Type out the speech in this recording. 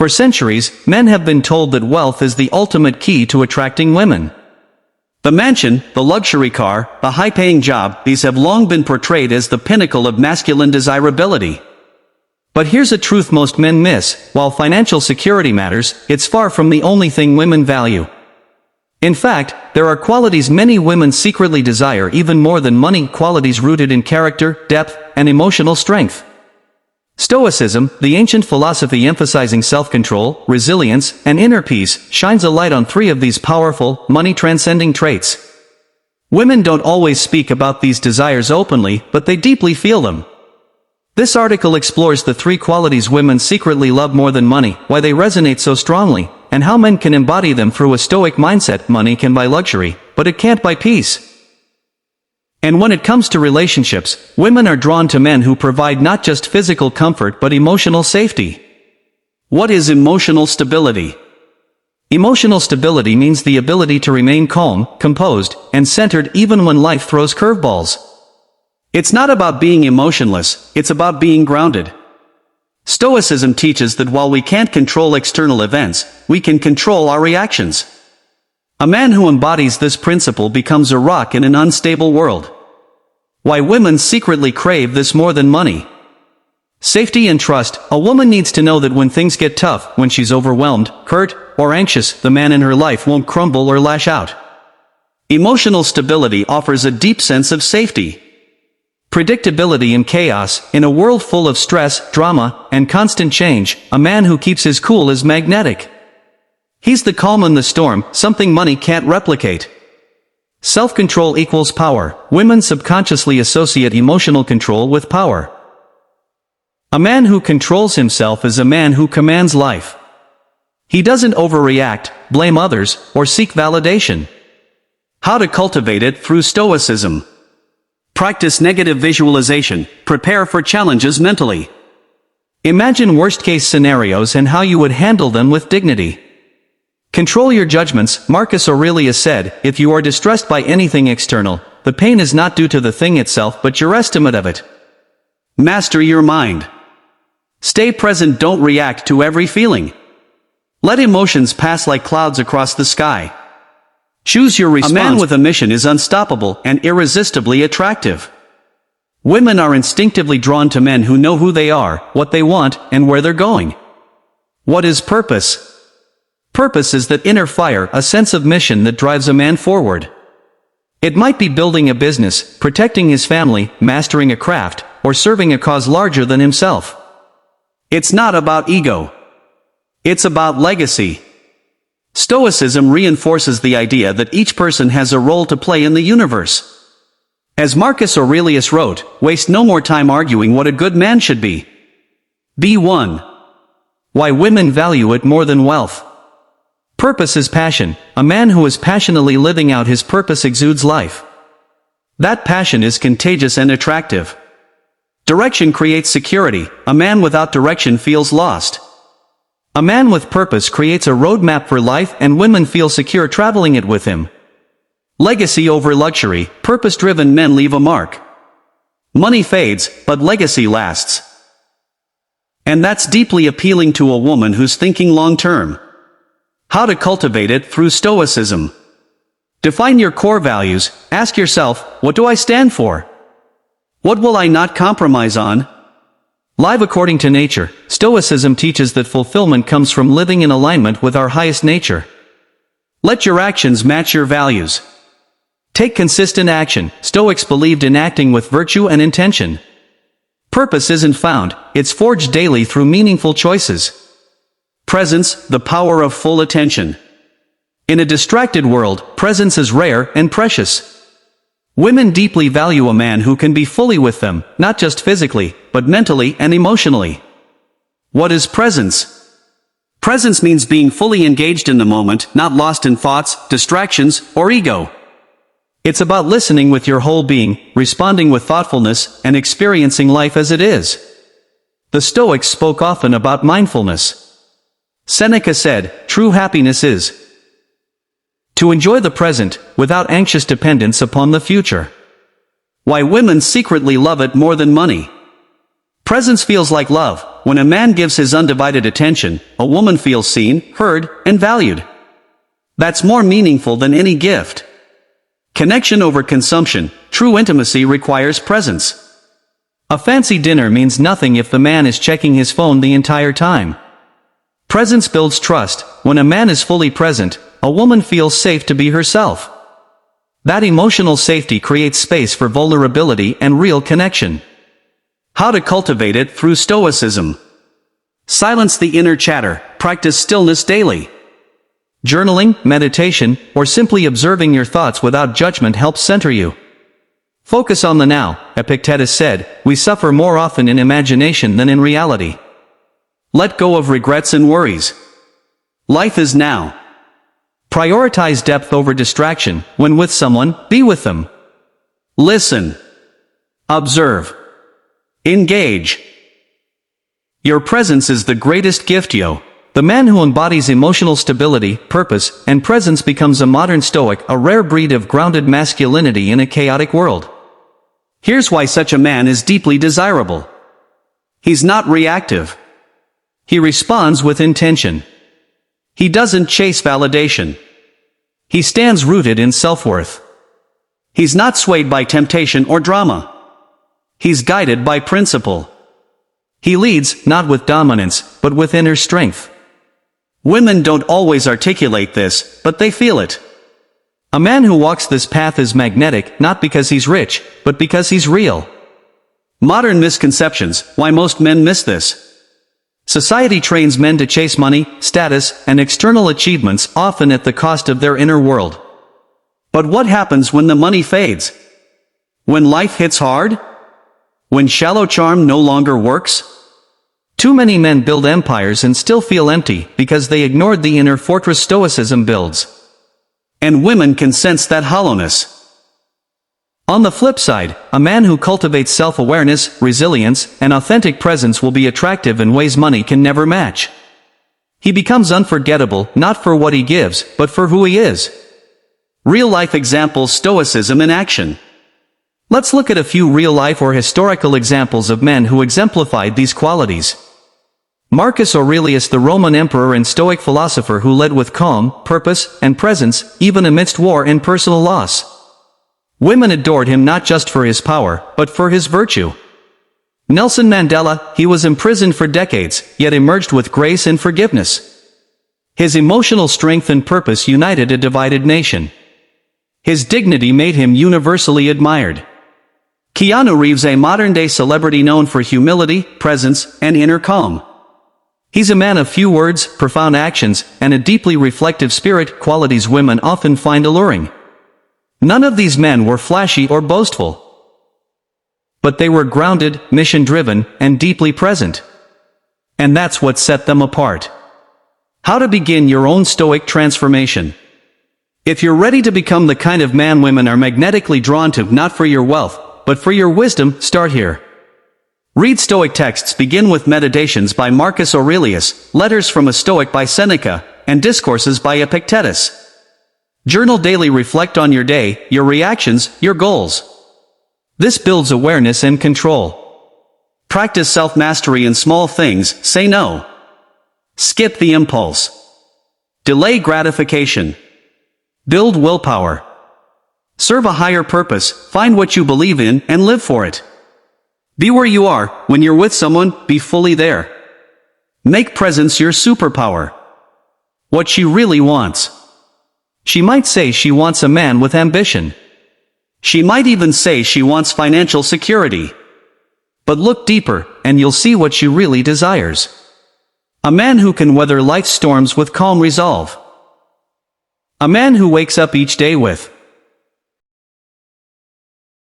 For centuries, men have been told that wealth is the ultimate key to attracting women. The mansion, the luxury car, the high-paying job, these have long been portrayed as the pinnacle of masculine desirability. But here's a truth most men miss: while financial security matters, it's far from the only thing women value. In fact, there are qualities many women secretly desire even more than money, qualities rooted in character, depth, and emotional strength. Stoicism, the ancient philosophy emphasizing self-control, resilience, and inner peace, shines a light on three of these powerful, money-transcending traits. Women don't always speak about these desires openly, but they deeply feel them. This article explores the three qualities women secretly love more than money, why they resonate so strongly, and how men can embody them through a Stoic mindset. Money can buy luxury, but it can't buy peace. And when it comes to relationships, women are drawn to men who provide not just physical comfort but emotional safety. What is emotional stability? Emotional stability means the ability to remain calm, composed, and centered even when life throws curveballs. It's not about being emotionless, it's about being grounded. Stoicism teaches that while we can't control external events, we can control our reactions. A man who embodies this principle becomes a rock in an unstable world. Why women secretly crave this more than money. Safety and trust. A woman needs to know that when things get tough, when she's overwhelmed, hurt, or anxious, the man in her life won't crumble or lash out. Emotional stability offers a deep sense of safety. Predictability in chaos. In a world full of stress, drama, and constant change, a man who keeps his cool is magnetic. He's the calm in the storm, something money can't replicate. Self-control equals power. Women subconsciously associate emotional control with power. A man who controls himself is a man who commands life. He doesn't overreact, blame others, or seek validation. How to cultivate it through Stoicism. Practice negative visualization. Prepare for challenges mentally. Imagine worst-case scenarios and how you would handle them with dignity. Control your judgments. Marcus Aurelius said, if you are distressed by anything external, the pain is not due to the thing itself but your estimate of it. Master your mind. Stay present, don't react to every feeling. Let emotions pass like clouds across the sky. Choose your response. A man with a mission is unstoppable and irresistibly attractive. Women are instinctively drawn to men who know who they are, what they want, and where they're going. What is purpose? Purpose is that inner fire, a sense of mission that drives a man forward. It might be building a business, protecting his family, mastering a craft, or serving a cause larger than himself. It's not about ego. It's about legacy. Stoicism reinforces the idea that each person has a role to play in the universe. As Marcus Aurelius wrote, waste no more time arguing what a good man should be. Be one. Why women value it more than wealth. Purpose is passion. A man who is passionately living out his purpose exudes life. That passion is contagious and attractive. Direction creates security. A man without direction feels lost. A man with purpose creates a roadmap for life, and women feel secure traveling it with him. Legacy over luxury. Purpose-driven men leave a mark. Money fades, but legacy lasts. And that's deeply appealing to a woman who's thinking long-term. How to cultivate it through Stoicism. Define your core values. Ask yourself, what do I stand for? What will I not compromise on? Live according to nature. Stoicism teaches that fulfillment comes from living in alignment with our highest nature. Let your actions match your values. Take consistent action. Stoics believed in acting with virtue and intention. Purpose isn't found, it's forged daily through meaningful choices. Presence, the power of full attention. In a distracted world, presence is rare and precious. Women deeply value a man who can be fully with them, not just physically, but mentally and emotionally. What is presence? Presence means being fully engaged in the moment, not lost in thoughts, distractions, or ego. It's about listening with your whole being, responding with thoughtfulness, and experiencing life as it is. The Stoics spoke often about mindfulness. Seneca said, true happiness is to enjoy the present, without anxious dependence upon the future. Why women secretly love it more than money. Presence feels like love. when a man gives his undivided attention, a woman feels seen, heard, and valued. That's more meaningful than any gift. Connection over consumption. True intimacy requires presence. A fancy dinner means nothing if the man is checking his phone the entire time. Presence builds trust. When a man is fully present, a woman feels safe to be herself. That emotional safety creates space for vulnerability and real connection. How to cultivate it through Stoicism. Silence the inner chatter. Practice stillness daily. Journaling, meditation, or simply observing your thoughts without judgment helps center you. Focus on the now. Epictetus said, "We suffer more often in imagination than in reality." Let go of regrets and worries. Life is now. Prioritize depth over distraction. When with someone, be with them. Listen. Observe. Engage. Your presence is the greatest gift, yo. The man who embodies emotional stability, purpose, and presence becomes a modern Stoic, a rare breed of grounded masculinity in a chaotic world. Here's why such a man is deeply desirable. He's not reactive. He responds with intention. He doesn't chase validation. He stands rooted in self-worth. He's not swayed by temptation or drama. He's guided by principle. He leads, not with dominance, but with inner strength. Women don't always articulate this, but they feel it. A man who walks this path is magnetic, not because he's rich, but because he's real. Modern misconceptions. Why most men miss this. Society trains men to chase money, status, and external achievements, often at the cost of their inner world. But what happens when the money fades? When life hits hard? When shallow charm no longer works? Too many men build empires and still feel empty because they ignored the inner fortress Stoicism builds. And women can sense that hollowness. On the flip side, a man who cultivates self-awareness, resilience, and authentic presence will be attractive in ways money can never match. He becomes unforgettable, not for what he gives, but for who he is. Real-life examples. Stoicism in action. Let's look at a few real-life or historical examples of men who exemplified these qualities. Marcus Aurelius, the Roman emperor and Stoic philosopher who led with calm, purpose, and presence, even amidst war and personal loss. Women adored him not just for his power, but for his virtue. Nelson Mandela, he was imprisoned for decades, yet emerged with grace and forgiveness. His emotional strength and purpose united a divided nation. His dignity made him universally admired. Keanu Reeves, a modern-day celebrity known for humility, presence, and inner calm. He's a man of few words, profound actions, and a deeply reflective spirit, qualities women often find alluring. None of these men were flashy or boastful. But they were grounded, mission-driven, and deeply present. And that's what set them apart. How to begin your own Stoic transformation. If you're ready to become the kind of man women are magnetically drawn to, not for your wealth, but for your wisdom, start here. Read Stoic texts. Begin with Meditations by Marcus Aurelius, Letters from a Stoic by Seneca, and Discourses by Epictetus. Journal daily. Reflect on your day, your reactions, your goals. This builds awareness and control. Practice self-mastery in small things. Say no. Skip the impulse. Delay gratification. Build willpower. Serve a higher purpose. Find what you believe in and live for it. Be where you are. When you're with someone, be fully there. Make presence your superpower. What she really wants. She might say she wants a man with ambition. She might even say she wants financial security. But look deeper, and you'll see what she really desires. A man who can weather life's storms with calm resolve. A man who wakes up each day with